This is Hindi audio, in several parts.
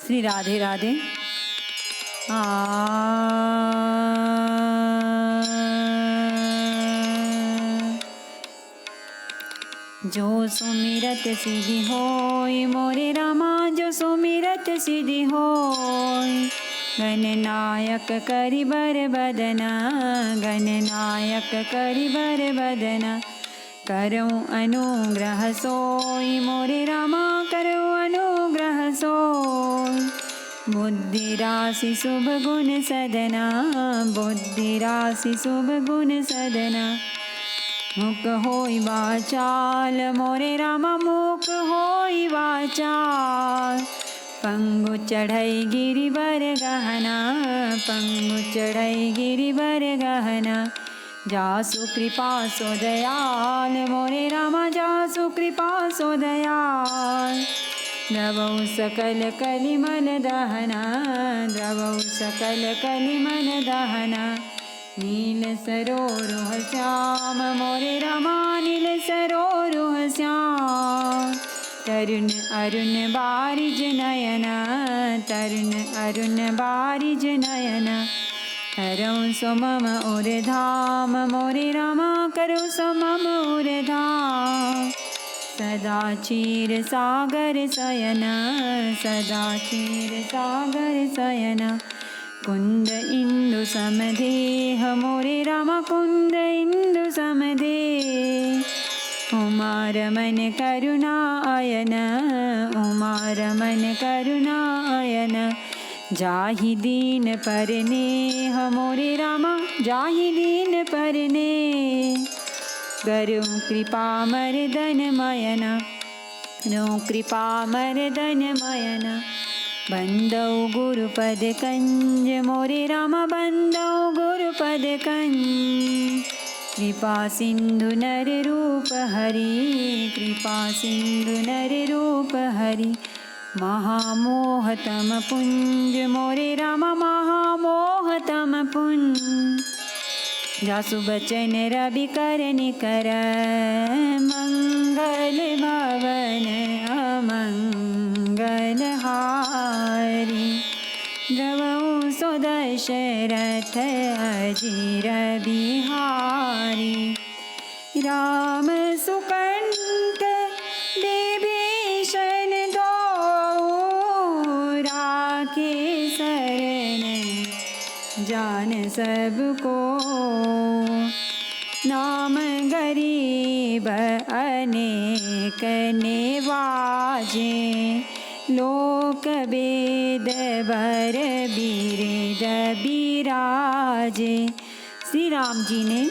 श्री राधे राधे। जो सुमिरत सिद्धि होय मोरे रामा, जो सुमिरत सिद्धि होय। गणनायक करि बर बदना, गणनायक करि बर बदना। करऊँ अनुग्रह सोई मोरे रामा, करऊँ अनुग्रह सोई। बुद्धि राशि शुभ गुण सदना, बुद्धि राशि शुभ गुण सदना। मुख होई वाचाल मोरे रामा, मुख होई वाचाल। पंगु चढ़ई गिरिवर गहना, पंगु चढ़ई गिरिवर गहना। जासु कृपा सो दयाल मोरे रामा, जासु कृपा सो दयाल। द्रवौ सकल कलिमल दहना, द्रवौ सकल कलिमल दहना। नील सरोरुह श्याम मोरे रामा, नील सरोरुह श्याम। तरुण अरुण बारिज नयना, तरुण अरुण बारिज नयना। करऊँ सो मम उर धाम मोरे रामा, करऊँ सो मम उर धाम। सदा क्षीर सागर शयना, सदा क्षीर सागर शयना। कुंद इंदु समदेह मोरे रामा, कुंद इंदु समदेह। उमा रमन करुणा अयन, उमा रमन करुणा अयन। जाहि दीन परनेह मोरे रामा, जाहि दीन परनेह। करऊँ कृपा मर्दन मयना, करऊँ कृपा मर्दन मयना। बंदौ गुरुपद कंज मोरे रामा, बंदौ गुरुपद कंज। कृपा सिंधु नर रूप हरि, कृपा सिंधु नर रूप हरि। महामोहतम पुंज मोरे रामा, महामोहतम पुंज। जासु बचन रवि कर निकर, मंगल भवन अमंगल हारी। द्रवौ सो दशरथ अजिर बिहारी। राम सुकंठ विभीषण दो, राखे शरण जान सबको। नाम गरीब अनेक निवाजे, लोक वेद बर बिरद बिराजे। श्री राम जी ने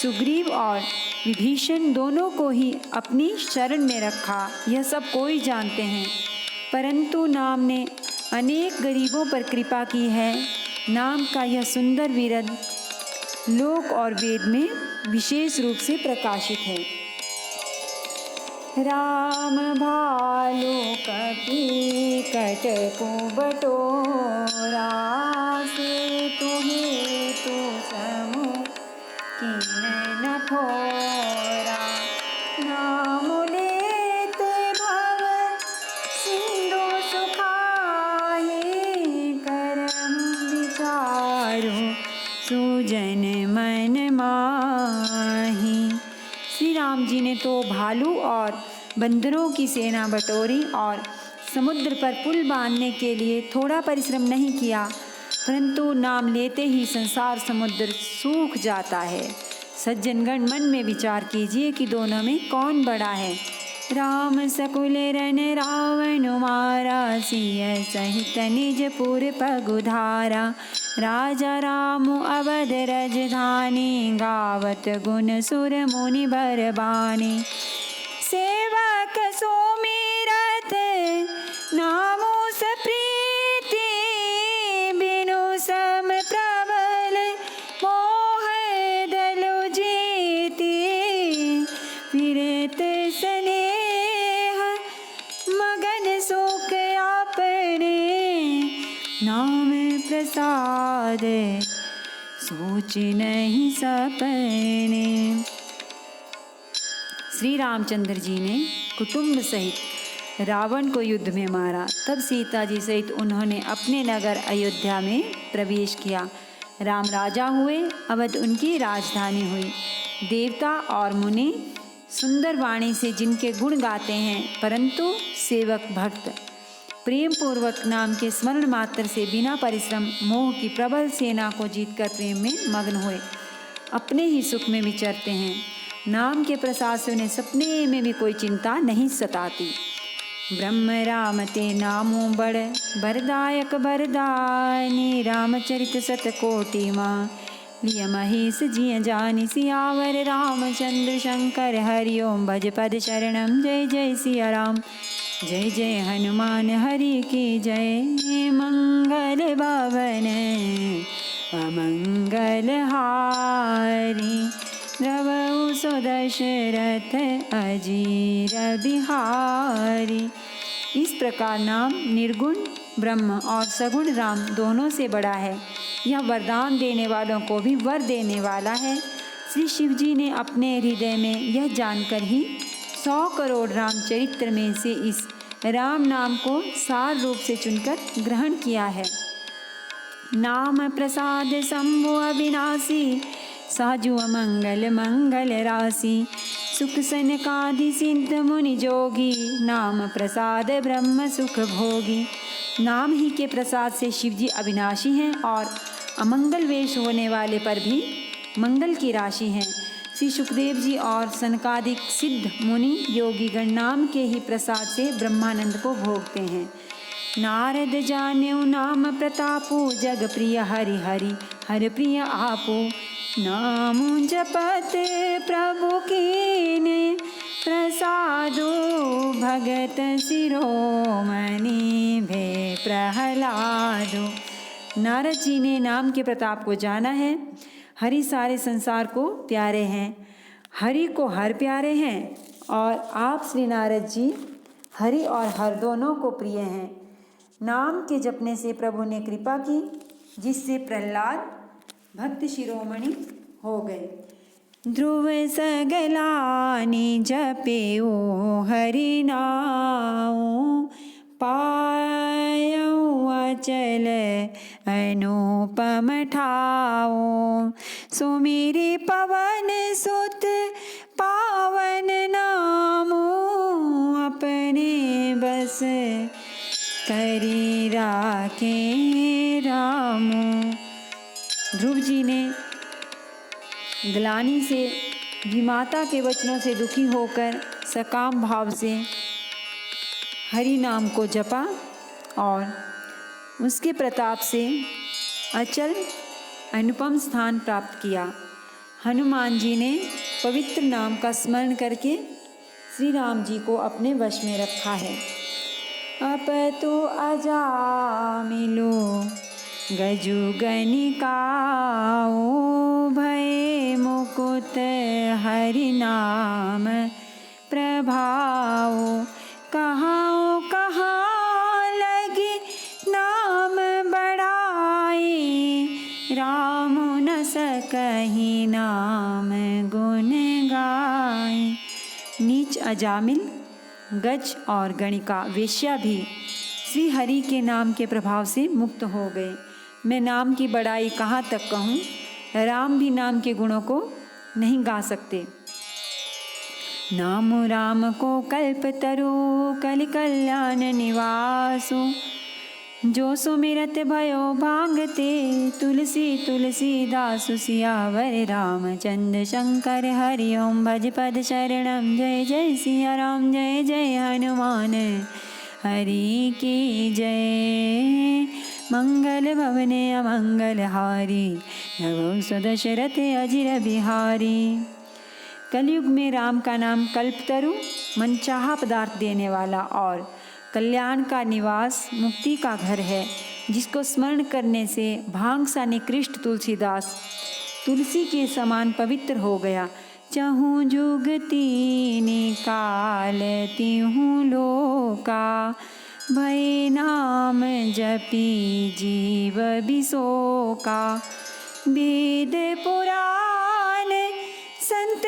सुग्रीव और विभीषण दोनों को ही अपनी शरण में रखा, यह सब कोई जानते हैं। परंतु नाम ने अनेक गरीबों पर कृपा की है। नाम का यह सुंदर विरद लोक और वेद में विशेष रूप से प्रकाशित है। राम भालू कपि कट को बटोरा, से तुम्हें तो समूह किन न थोरा। नाम लेते भव सिंधु सुखाए, करम विचारो सुजन मन माही। श्री राम जी ने तो भालू और बंदरों की सेना बटोरी और समुद्र पर पुल बांधने के लिए थोड़ा परिश्रम नहीं किया, परंतु नाम लेते ही संसार समुद्र सूख जाता है। सज्जनगण मन में विचार कीजिए कि दोनों में कौन बड़ा है। राम सकुल रन रावण मारा, सिय सहित निज पुर पगुधारा। राजा राम अवध रजधानी, गावत गुण सुर मुनि बरबानी। सेवक सुमिरत नामो सप्रीति, बिनु सम प्रबल मोह दलु जीति। फिरत स्नेह मगन सुख आपने, नाम प्रसाद सोच नहीं सपने। श्री रामचंद्र जी ने कुटुंब सहित रावण को युद्ध में मारा। तब सीता जी सहित उन्होंने अपने नगर अयोध्या में प्रवेश किया। राम राजा हुए, अवध उनकी राजधानी हुई। देवता और मुनि सुंदर वाणी से जिनके गुण गाते हैं, परंतु सेवक भक्त प्रेम पूर्वक नाम के स्मरण मात्र से बिना परिश्रम मोह की प्रबल सेना को जीतकर प्रेम में मग्न हुए अपने ही सुख में विचरते हैं। नाम के प्रसाद से उन्हें सपने में भी कोई चिंता नहीं सताती। ब्रह्म राम ते नामो बड़ बरदायक बरदानी, रामचरित सतकोटि माँ लिय महेश जिय जानि, सियावर रामचंद्र शंकर हरि ओम भज पद शरणम। जय जय सिया राम, जय जय हनुमान हरि की जय। मंगल भवन अमंगल हारी, द्रवहु सो दशरथ अजीर बिहारी। इस प्रकार नाम निर्गुण ब्रह्म और सगुण राम दोनों से बड़ा है। यह वरदान देने वालों को भी वर देने वाला है। श्री शिव जी ने अपने हृदय में यह जानकर ही 100 करोड़ रामचरित्र में से इस राम नाम को सार रूप से चुनकर ग्रहण किया है। नाम प्रसाद शंभु अविनाशी, साजु अमंगल मंगल राशि, सुख सनकादि सिद्ध मुनि जोगी, नाम प्रसाद ब्रह्म सुख भोगी। नाम ही के प्रसाद से शिव जी अविनाशी हैं और अमंगल वेश होने वाले पर भी मंगल की राशि हैं। श्री सुखदेव जी और सनकादिक सिद्ध मुनि योगी गण नाम के ही प्रसाद से ब्रह्मानंद को भोगते हैं। नारद जान्यौ नाम प्रतापो, जग प्रिय हरि हरि हर प्रिय आपो, नाम जपत प्रभु कीन्ह, प्रसादो भगत शिरोमणि भे प्रहलादो। नारद जी ने नाम के प्रताप को जाना है। हरि सारे संसार को प्यारे हैं, हरि को हर प्यारे हैं और आप श्री नारद जी हरि और हर दोनों को प्रिय हैं। नाम के जपने से प्रभु ने कृपा की, जिससे प्रहलाद भक्त शिरोमणि हो गए। ध्रुव सगलानि जपेऊ हरि नाउ, पायऊ अचल अनुपम ठाऊ, सुमिरि पवन सुत पावन नामो, अपने बस करी राखे रामो। ध्रुव जी ने ग्लानि से विमाता के वचनों से दुखी होकर सकाम भाव से हरि नाम को जपा और उसके प्रताप से अचल अनुपम स्थान प्राप्त किया। हनुमान जी ने पवित्र नाम का स्मरण करके श्री राम जी को अपने वश में रखा है। अप तो अजामिलो गजु गनिकाओ, भय मुकुट हरि नाम प्रभाओ, कहाँ कहाँ लगी नाम बढ़ाई, राम न सकहि नाम गुण गाई। नीच अजामिल, गज और गणिका वेश्या भी श्री हरि के नाम के प्रभाव से मुक्त हो गए। मैं नाम की बड़ाई कहाँ तक कहूँ, राम भी नाम के गुणों को नहीं गा सकते। नाम राम को कल्पतरु, कलि कल्याण निवासु, जो सुमिरत भयो भांगते, तुलसी तुलसीदासु। सियावर रामचंद्र शंकर हरि ओम भज पद शरणम। जय जय सिया राम, जय जय हनुमान हरि की जय। मंगल भवने अमंगल हारी, नवौ सो दशरथ अजिर बिहारी। कलयुग में राम का नाम कल्पतरु, मनचाहा पदार्थ देने वाला और कल्याण का निवास, मुक्ति का घर है, जिसको स्मरण करने से भांग सा निकृष्ट तुलसीदास तुलसी के समान पवित्र हो गया। चहूँ जुग तीनि काल तिहूँ लोका, भय नाम जपी जीव बिसोका। वेद पुराण संत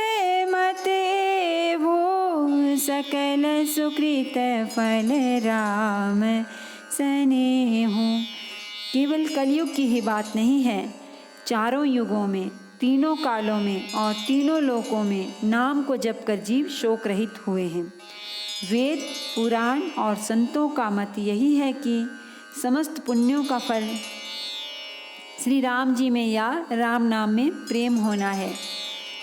मते वो, सकल सुकृत फल राम स्नेहु। केवल कलयुग की ही बात नहीं है, चारों युगों में, तीनों कालों में और तीनों लोकों में नाम को जप कर जीव शोक रहित हुए हैं। वेद, पुराण और संतों का मत यही है कि समस्त पुण्यों का फल श्री राम जी में या राम नाम में प्रेम होना है।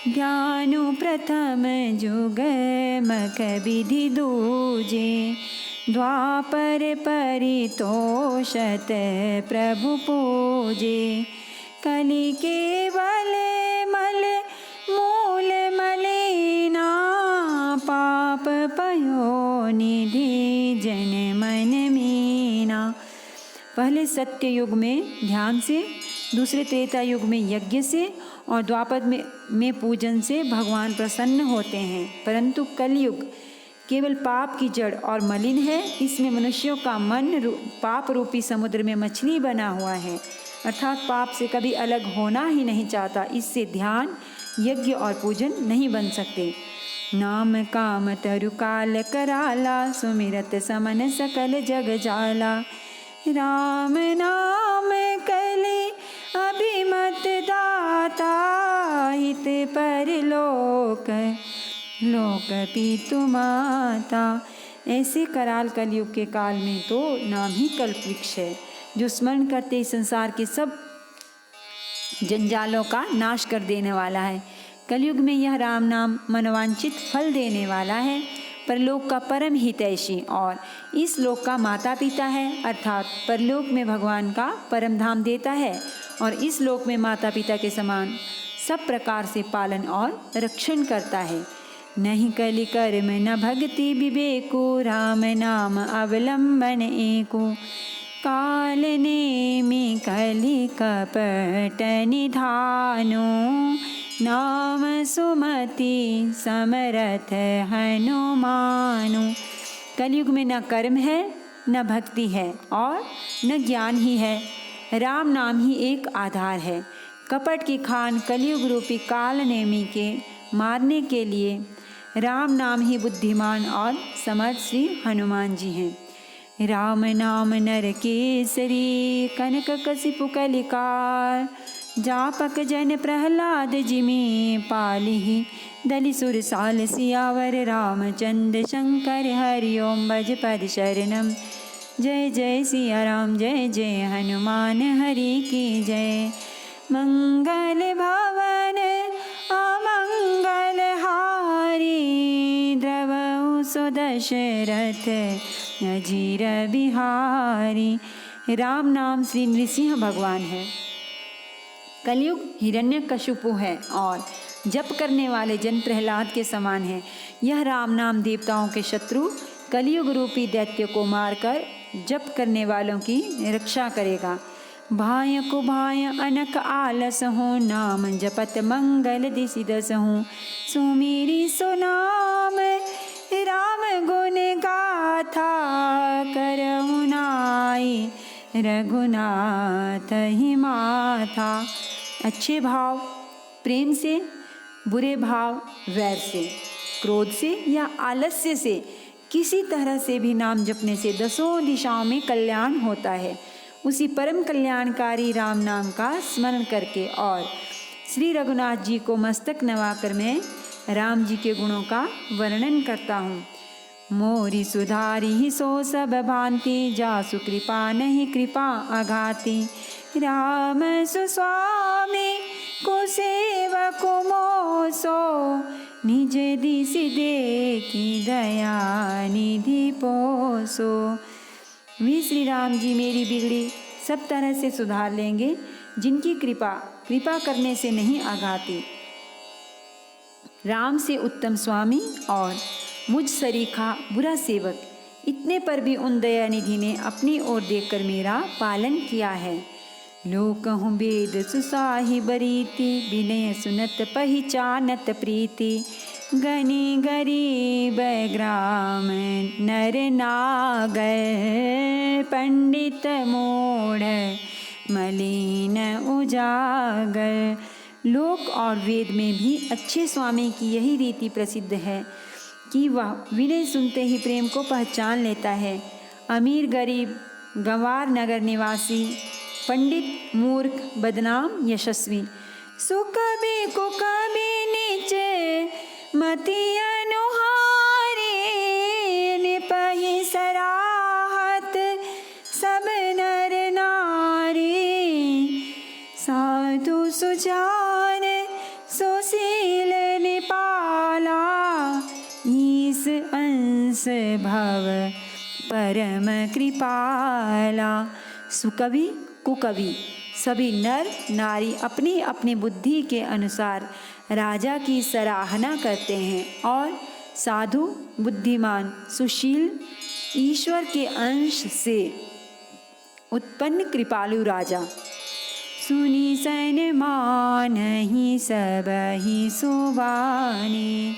ज्ञानु प्रथम जुग मख विधि दूजे, द्वापर परितोषत प्रभु पूजे। कलि केवल मल मूल मलिना, पाप पयो निधि जन मन मीना। पहले सत्य युग में ध्यान से, दूसरे त्रेता युग में यज्ञ से और द्वापर में पूजन से भगवान प्रसन्न होते हैं। परंतु कलयुग केवल पाप की जड़ और मलिन है। इसमें मनुष्यों का मन पाप रूपी समुद्र में मछली बना हुआ है, अर्थात पाप से कभी अलग होना ही नहीं चाहता। इससे ध्यान, यज्ञ और पूजन नहीं बन सकते। नाम काम तरु काल कराला, सुमिरत समन सकल जग जाला। राम नाम कले अभिमत दाता, हित परलोक लोक पितु माता। ऐसे कराल कलयुग के काल में तो नाम ही कल्पवृक्ष है, जो स्मरण करते इस संसार के सब जंजालों का नाश कर देने वाला है। कलयुग में यह राम नाम मनोवांछित फल देने वाला है, परलोक का परम हितैषी और इस लोक का माता पिता है, अर्थात परलोक में भगवान का परम धाम देता है और इस लोक में माता पिता के समान सब प्रकार से पालन और रक्षण करता है। नहीं कलि कर्म न भक्ति विवेको, राम नाम अवलंबन एको। काल नेमि कलि कपट निधानो, नाम सुमति समरथ हनुमानु। कलयुग में न कर्म है, न भक्ति है और न ज्ञान ही है, राम नाम ही एक आधार है। कपट की खान कलयुग रूपी काल नेमी के मारने के लिए राम नाम ही बुद्धिमान और समर्थ श्री हनुमान जी हैं। राम नाम नर केसरी, कनक कसिपु कलिकार। जापक जन प्रहलाद जिमि, पालिहि दलि सुर साल सियावर। रामचंद्र शंकर हरि ओम भज पद शरणम। जय जय सिया राम, जय जय हनुमान हरि की जय। मंगल भवन अमंगल हारी, द्रवहु सुदशरथ अजीर बिहारी। राम नाम श्री नृसिंह भगवान है। कलयुग हिरण्यकशिपु है और जप करने वाले जन प्रहलाद के समान है। यह राम नाम देवताओं के शत्रु कलयुग रूपी दैत्य को मारकर जप करने वालों की रक्षा करेगा। भाय को भाय अनक आलस हो, नाम जपत मंगल दिसि दस हो। सुमेरी सुनाम राम गुण गाथा, करहु नाई रघुनाथ ही माथा। अच्छे भाव प्रेम से, बुरे भाव वैर से, क्रोध से या आलस्य से किसी तरह से भी नाम जपने से दसों दिशाओं में कल्याण होता है। उसी परम कल्याणकारी राम नाम का स्मरण करके और श्री रघुनाथ जी को मस्तक नवाकर मैं राम जी के गुणों का वर्णन करता हूँ। मोरी सुधारी ही सो सब भांति, जासु कृपा नहीं कृपा अघाती। राम सुस्वामी को सेवक मोसो, निज दिसि देखी दया निधि पोसो। वे श्री राम जी मेरी बिगड़ी सब तरह से सुधार लेंगे, जिनकी कृपा करने से नहीं आघाती। राम से उत्तम स्वामी और मुझ सरीखा बुरा सेवक, इतने पर भी उन दयानिधि ने अपनी ओर देखकर मेरा पालन किया है। लोकहु वेद सुसाहि बरीति, विनय सुनत पहिचानत प्रीति। गनि गरीब ग्राम नर नागर, पंडित मूढ़ मलिन उजागर। लोक और वेद में भी अच्छे स्वामी की यही रीति प्रसिद्ध है कि वह विनय सुनते ही प्रेम को पहचान लेता है। अमीर गरीब, गंवार नगर निवासी, पंडित मूर्ख, बदनाम यशस्वी, सुकबी कुकबी नीच मति अनुहारी, निपहि सराहत सब नर नारी, साधु सुजान सुशील निपाला, ईस अंश भव परम कृपाला। सुकवि कुकवि सभी नर नारी अपनी अपनी बुद्धि के अनुसार राजा की सराहना करते हैं, और साधु, बुद्धिमान, सुशील, ईश्वर के अंश से उत्पन्न कृपालु राजा, सुनी सन मानहि सबहि सुबानी,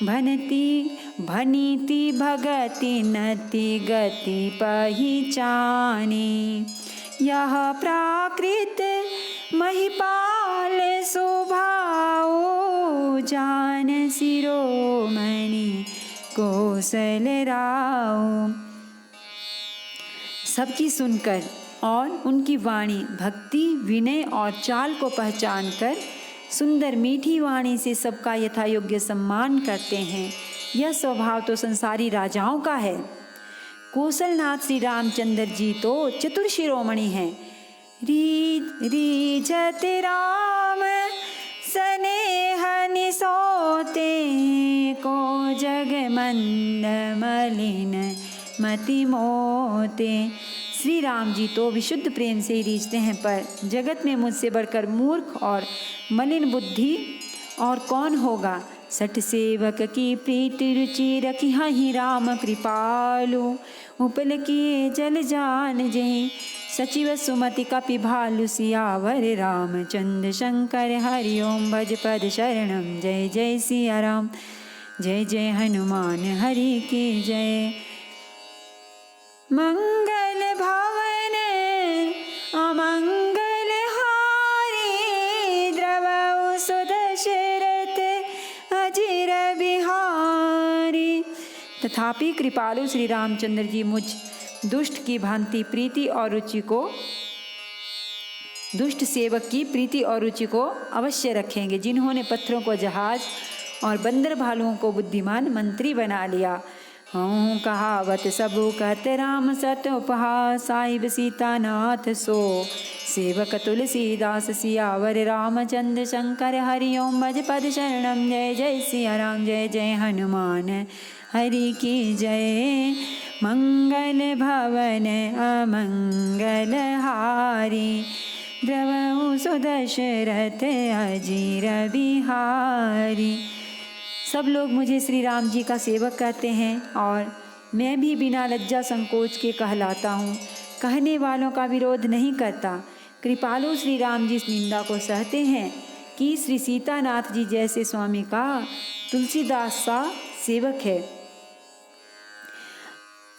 भनीति भगति नति गति पहिचानी, यह प्राकृत महिपाल स्वभाव, जान शिरोमणि कौशल राव। सबकी सुनकर और उनकी वाणी, भक्ति, विनय और चाल को पहचान कर सुंदर मीठी वाणी से सबका यथा योग्य सम्मान करते हैं। यह स्वभाव तो संसारी राजाओं का है। कौशलनाथ श्री रामचंद्र जी तो चतुर शिरोमणि हैं। रीझत राम स्नेह निसोते, को जग मंद मलिन मति मोते। श्री राम जी तो विशुद्ध प्रेम से ही रीझते हैं, पर जगत में मुझसे बढ़कर मूर्ख और मलिन बुद्धि और कौन होगा। सठ सेवक की प्रीति रुचि रखी ही राम कृपालु, उपल किए जल जान जय, सचिव सुमति कपि भालु, सियावर रामचंद्र शंकर हरि ओम, भज पद शरणम, जय जय सिया राम, जय जय हनुमान हरि की जय। मंगल भवन अमंगल हारी, द्रवौ सुदशरथ अजिर बिहारी। तथापि कृपालु श्री रामचंद्र जी मुझ दुष्ट की भांति प्रीति और रुचि को, दुष्ट सेवक की प्रीति और रुचि को अवश्य रखेंगे, जिन्होंने पत्थरों को जहाज और बंदर भालुओं को बुद्धिमान मंत्री बना लिया। हूँ कहावत सबु कहत राम सत उपहास, साहिब सीता नाथ सो सेवक तुलसीदास, सियावर रामचंद्र शंकर हरि ओम, भज पद शरणम, जय जय सिया राम, जय जय हनुमान हरि की जय। मंगल भवन अमंगल हारी, द्रवौ सुदशरथ अजिर बिहारी। सब लोग मुझे श्री राम जी का सेवक कहते हैं, और मैं भी बिना लज्जा संकोच के कहलाता हूँ। कहने वालों का विरोध नहीं करता। कृपालु श्री राम जी इस निंदा को सहते हैं कि श्री सीतानाथ जी जैसे स्वामी का तुलसीदास सा सेवक है।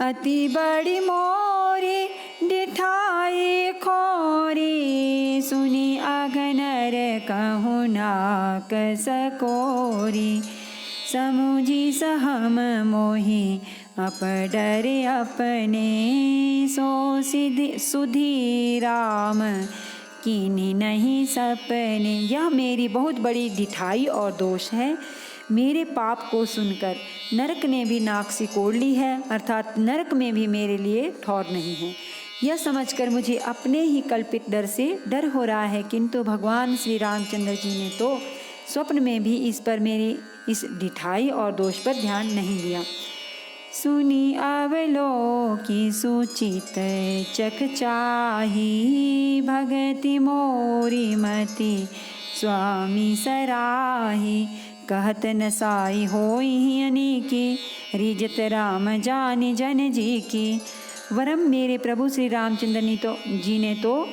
अति बड़ी मोरी डिठाई खोरी, सुनी अगनर कहु नाक सकोरी, समुझी सहम मोहि अपडर अपने, सो सुधी राम कीनी नहीं सपने। यह मेरी बहुत बड़ी ढिठाई और दोष है। मेरे पाप को सुनकर नरक ने भी नाक सिकोड़ ली है, अर्थात नरक में भी मेरे लिए ठौर नहीं है। यह समझकर मुझे अपने ही कल्पित डर से डर हो रहा है, किंतु भगवान श्री रामचंद्र जी ने तो स्वप्न में भी इस पर, मेरी इस ढिठाई और दोष पर ध्यान नहीं दिया। सुनी अवलोकी सुचित चकचाही, भगति मोरी मति स्वामी सराही, कहत नसाई होई अनेकी, रिजत राम जानी जन जी की। वरम मेरे प्रभु श्री रामचंद्र जी ने तो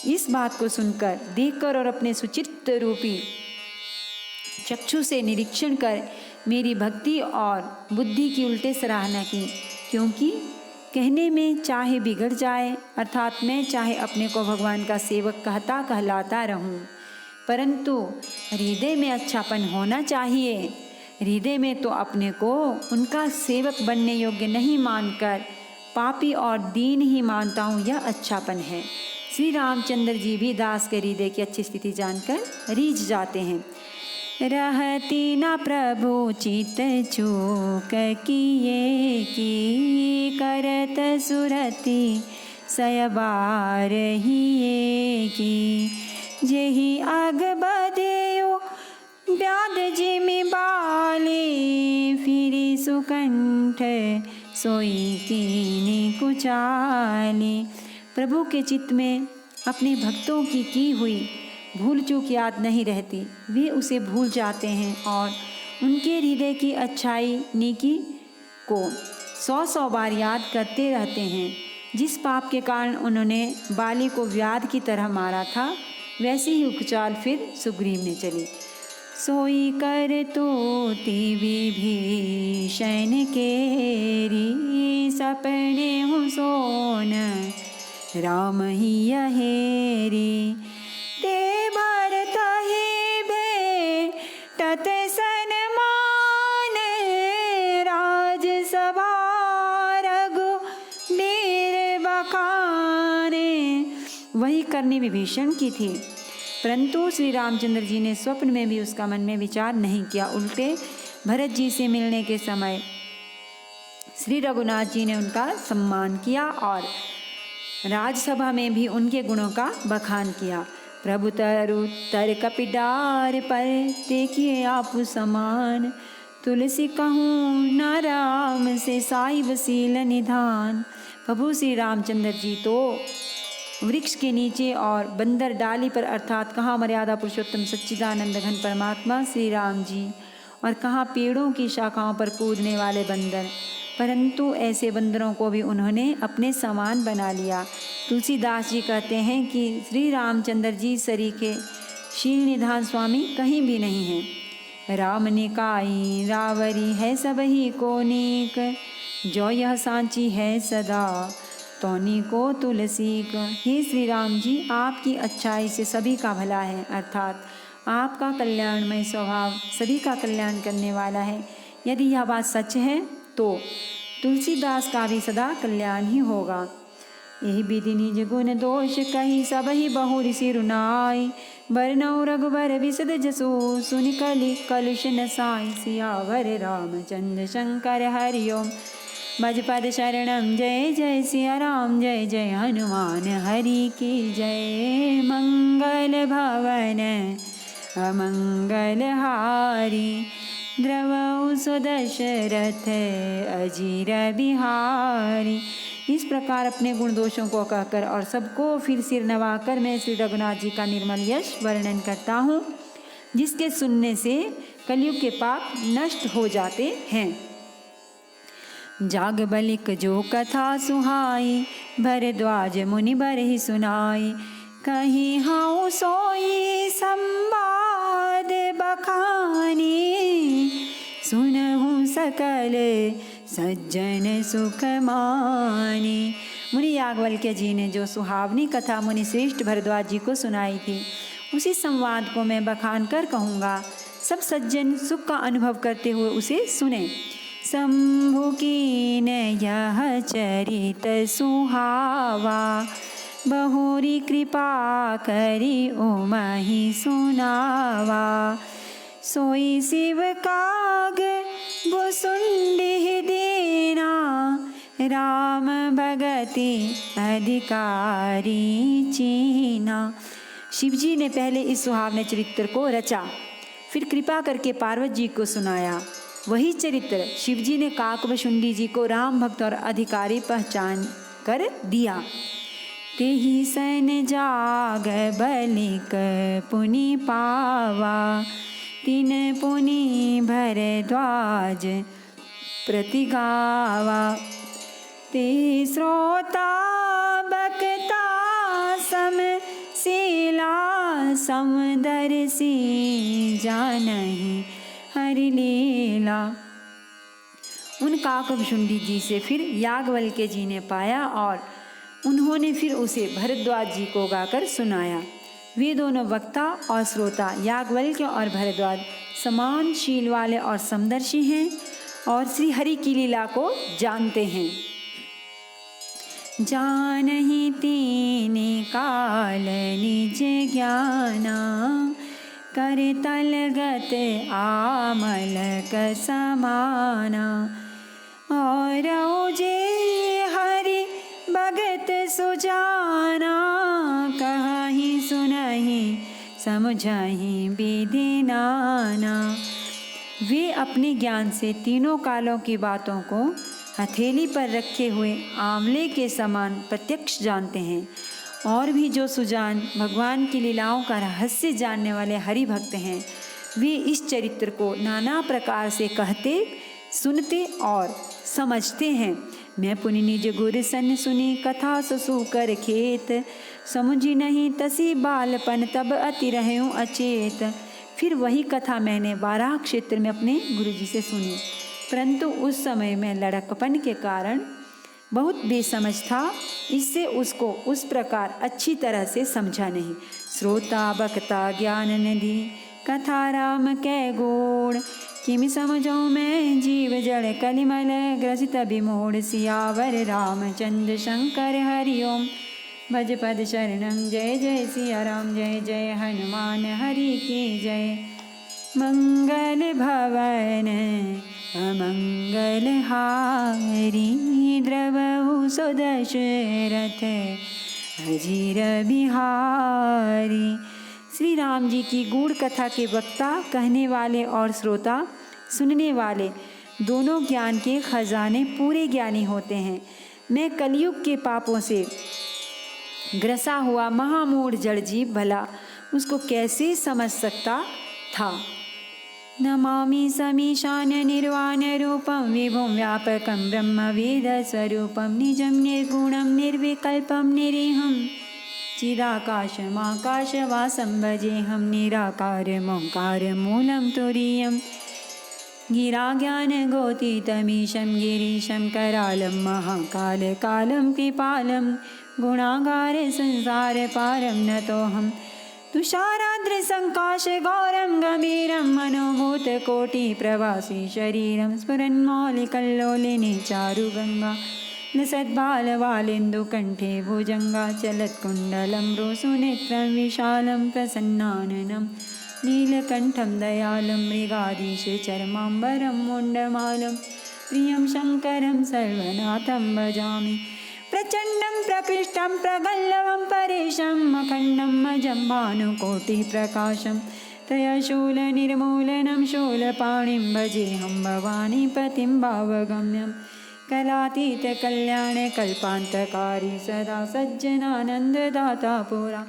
इस बात को सुनकर, देखकर और अपने सुचित्त रूपी चक्षु से निरीक्षण कर मेरी भक्ति और बुद्धि की उल्टे सराहना की, क्योंकि कहने में चाहे बिगड़ जाए, अर्थात मैं चाहे अपने को भगवान का सेवक कहलाता रहूं, परंतु हृदय में अच्छापन होना चाहिए। हृदय में तो अपने को उनका सेवक बनने योग्य नहीं मानकर पापी और दीन ही मानता हूँ, यह अच्छापन है। श्री रामचंद्र जी भी दास के हृदय की अच्छी स्थिति जानकर रीझ जाते हैं। रहती न प्रभु चित चूक किए की, करत सुरति सयबार हिए की। जेहि अग बदेयो व्याध जिमि बाले, फिरि सुकंठ सोई कीनी कुचाले। प्रभु के चित्त में अपने भक्तों की हुई भूल चूक याद नहीं रहती, वे उसे भूल जाते हैं और उनके हृदय की अच्छाई नेकी को 100 बार याद करते रहते हैं। जिस पाप के कारण उन्होंने बाली को व्याध की तरह मारा था, वैसे ही उपचाल फिर सुग्रीव ने चली। सोई कर तोति विभीषण केरी, सपने हूँ सोन राम ही यहेरी। ते भरत ही भेटत सन्मान, राज सभा रघुबीर बखाने। वही करनी विभीषण की थी, परंतु श्री रामचंद्र जी ने स्वप्न में भी उसका मन में विचार नहीं किया। उल्टे भरत जी से मिलने के समय श्री रघुनाथ जी ने उनका सम्मान किया और राजसभा में भी उनके गुणों का बखान किया। प्रभु तरु तर कपिडार पर, देखिए आप समान। तुलसी कहूँ न राम से, साई वसील निधान। प्रभु श्री रामचंद्र जी तो वृक्ष के नीचे और बंदर डाली पर, अर्थात कहाँ मर्यादा पुरुषोत्तम सच्चिदानंद घन परमात्मा श्री राम जी, और कहाँ पेड़ों की शाखाओं पर कूदने वाले बंदर, परंतु ऐसे बंदरों को भी उन्होंने अपने समान बना लिया। तुलसीदास जी कहते हैं कि श्री रामचंद्र जी सरीखे शील निधान स्वामी कहीं भी नहीं हैं। राम निकाई रावरी है सब ही को नीक, जो यह सांची है सदा तोनी को तुलसी का। हे श्री राम जी, आपकी अच्छाई से सभी का भला है, अर्थात आपका कल्याणमय स्वभाव सभी का कल्याण करने वाला है। यदि यह बात सच है तो तुलसीदास का भी सदा कल्याण ही होगा। यही विधि निज गुण दोष कही, सब ही बहु ऋषि रुनाई। बरनौ रघुबर विशद जसो, सुनि कलि कलुष नसाई। सियावर रामचंद्र शंकर हरिओम, भजपद शरणम। जय जय सिया राम, जय जय हनुमान हरि की जय। मंगल भवन अमंगल हारी, द्रवौ सुदशरथ अजीर बिहारी। इस प्रकार अपने गुण दोषों को कहकर और सबको फिर सिर नवाकर मैं श्री रघुनाथ जी का निर्मल यश वर्णन करता हूँ, जिसके सुनने से कलयुग के पाप नष्ट हो जाते हैं। जाग बलिक जो कथा सुहाई, भरद्वाज मुनि बरहि सुनाई। कहीं हाउ सोई संवाद बखानी, सुनहु सकल सज्जन सुख मानी। मुनि याज्ञवल्क्य जी ने जो सुहावनी कथा मुनि श्रेष्ठ भरद्वाज जी को सुनाई थी, उसी संवाद को मैं बखान कर कहूँगा। सब सज्जन सुख का अनुभव करते हुए उसे सुने। शंभु कीन यह चरित सुहावा, बहुरी कृपा करी उमहि सुनावा। सोई शिव काग भुसुंडी देना, राम भगति अधिकारी चीना। शिवजी ने पहले इस सुहावने चरित्र को रचा, फिर कृपा करके पार्वती जी को सुनाया। वही चरित्र शिवजी ने काकभुसुंडी जी को राम भक्त और अधिकारी पहचान कर दिया। तेहि सन जाग बलिक पुनि पावा, तिन पुनि भरद्वाज प्रतिगावा। ते श्रोता बक्ता सम शीला, समदर्शी जानहि हरि लीला। उन काकभुसुंडी जी से फिर याज्ञवल्क्य जी ने पाया और उन्होंने फिर उसे भरद्वाज जी को गाकर सुनाया। वे दोनों वक्ता और श्रोता याज्ञवल्क्य और भरद्वाज समान शील वाले और समदर्शी हैं और श्री हरि की लीला को जानते हैं। जानहि तीने काल निज ज्ञाना, करे तलगत आमलक समाना। और जे हरि भगत सुजाना, कहि सुनहि समझहि विधि नाना। वे अपने ज्ञान से तीनों कालों की बातों को हथेली पर रखे हुए आंवले के समान प्रत्यक्ष जानते हैं। और भी जो सुजान भगवान की लीलाओं का रहस्य जानने वाले हरि भक्त हैं, वे इस चरित्र को नाना प्रकार से कहते, सुनते और समझते हैं। मैं पुनि निज गुर सन सुनी, कथा ससु कर खेत। समुझी नहीं तसी बालपन, तब अति रहूं अचेत। फिर वही कथा मैंने बाराह क्षेत्र में अपने गुरुजी से सुनी, परंतु उस समय में लड़कपन के कारण बहुत बेसमझ था, इससे उसको उस प्रकार अच्छी तरह से समझा नहीं। श्रोता बक्ता ज्ञान निधि, कथा राम कै गोड़। किमि समझो मैं जीव जड़, कलिमल ग्रसित विमोड़। सियावर रामचंद्र शंकर हरि ओम, भज पद शरणम। जय जय सिया राम, जय जय हनुमान हरि की जय। मंगल भवन अमंगल हारी, द्रवहु सो दशरथ अजीर बिहारी। श्री राम जी की गूढ़ कथा के वक्ता, कहने वाले और श्रोता सुनने वाले दोनों ज्ञान के खजाने पूरे ज्ञानी होते हैं। मैं कलयुग के पापों से ग्रसा हुआ महामूढ़ जड़ जीव भला उसको कैसे समझ सकता था। नमामि समीशान निर्वाण रूपम, विभुं व्यापकं ब्रह्म वेद स्वरूपम। निजं निर्गुणं निर्विकल्पं निरीहं, चिदाकाशमाकाशवासं भजेऽहं। निराकारमोङ्कार मूलं तुरीयं, गिराज्ञानगोतीतमीशं गिरीशं। करालं महाकालकालं कृपालं, गुणागार संसार पारं नतोऽहम्। तुषाराद्र संकाश गौरम गंभीरम, मनोभूत कोटि प्रवासी शरीरम। स्फुरन्मौलिकल्लोलिनी चारु गंगा, लसद्बालवालेन्दु कंठे भुजंगा। चलत्कुण्डलं रोसुनेत्रं विशालं प्रसन्नाननं, नीलकण्ठं दयालं मृगाधीश चर्माम्बरं मुण्डमालं। प्रियं शङ्करं सर्वनाथं भजामि, प्रचण्डं प्रकृष्टं प्रगल्भं परेशम्। अखण्डम् अजं भानुकोटिः प्रकाशं, त्रयशूलनिर्मूलनं शूलपाणिं भजेऽहं। भवानीपतिं भावगम्यं, कलातीतकल्याणकल्पान्तकारी। सदा सज्जनानन्ददाता पुरा,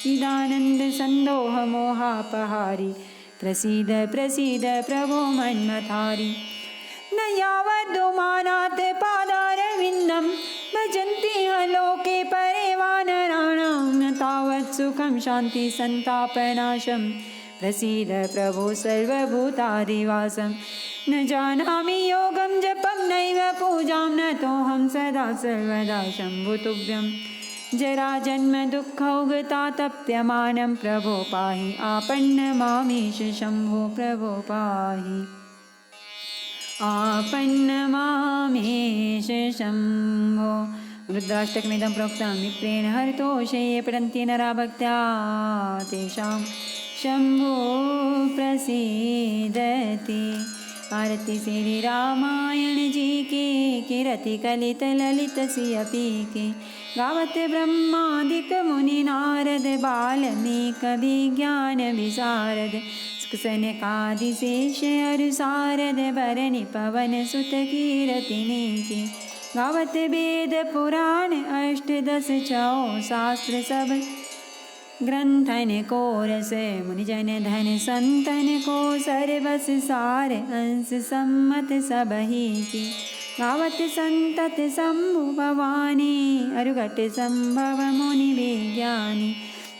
चिदानन्दसन्दोहमोहापहारी। प्रसीद प्रसीद प्रभो मन्मथारी, न यावद्दुमानात् पादारविन्दं। भजन्ति लोके परे वानराणां, न तावत् सुखं शान्ति सन्तापनाशं। प्रसीद प्रभो सर्वभूतादिवासं, न जानामि योगं जपं नैव पूजां। नतोऽहं सदा सर्वदा शम्भुतुभ्यं, जराजन्म दुःखौगतातप्यमानं। प्रभो पाहि आपन्नमामीश शम्भो, प्रभो पाहि आपन्नमामीश शम्भो। रुद्राष्टकमिदं प्रोक्तं विप्रेण हरितोषे, ये पठन्ति नरा भक्त्या तेषां शम्भो प्रसीदति। आरती श्री रामायण जी की, कीरति कलित ललित सियपी की। गावत ब्रह्मादिक मुनि नारद, बाल्मीक विज्ञान विशारद। सनकादिशेष अरु सारद, भरनि पवन सुत कीरतिनि की। गावत वेद पुराण अष्टदश छौ, शास्त्र सब ग्रंथन को रस। मुनिजन धन संतन को, सर्वस सार अंश सम्मत सबही की। गावत संतत शंभु भवानी, अरुघट संभव मुनि विज्ञानी।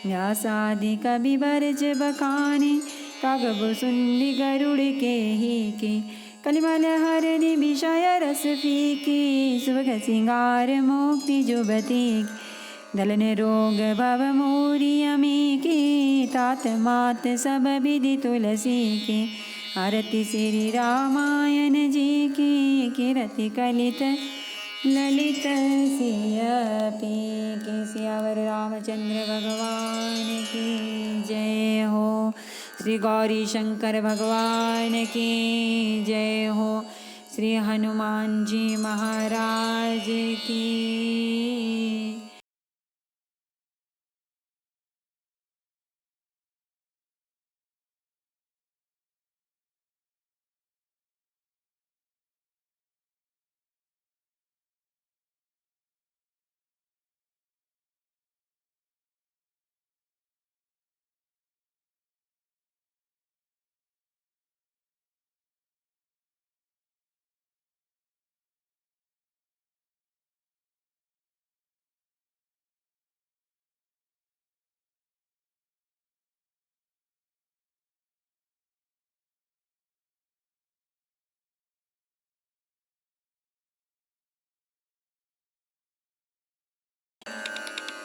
व्यासादि कवि बरज बखानी, कागब सुंदी गरुड़ के ही की। कलिमल हरनि विषय रस फीकी, सुभग सिंगार मुक्ति जुबती। दलन रोग भव मोरी अमी की, तात मात सब विधि तुलसी की। आरती श्री रामायण जी की, कीरति कलित ललित सियपी के। सियावर रामचंद्र भगवान की जय हो। श्री गौरी शंकर भगवान की जय हो। श्री हनुमान जी महाराज की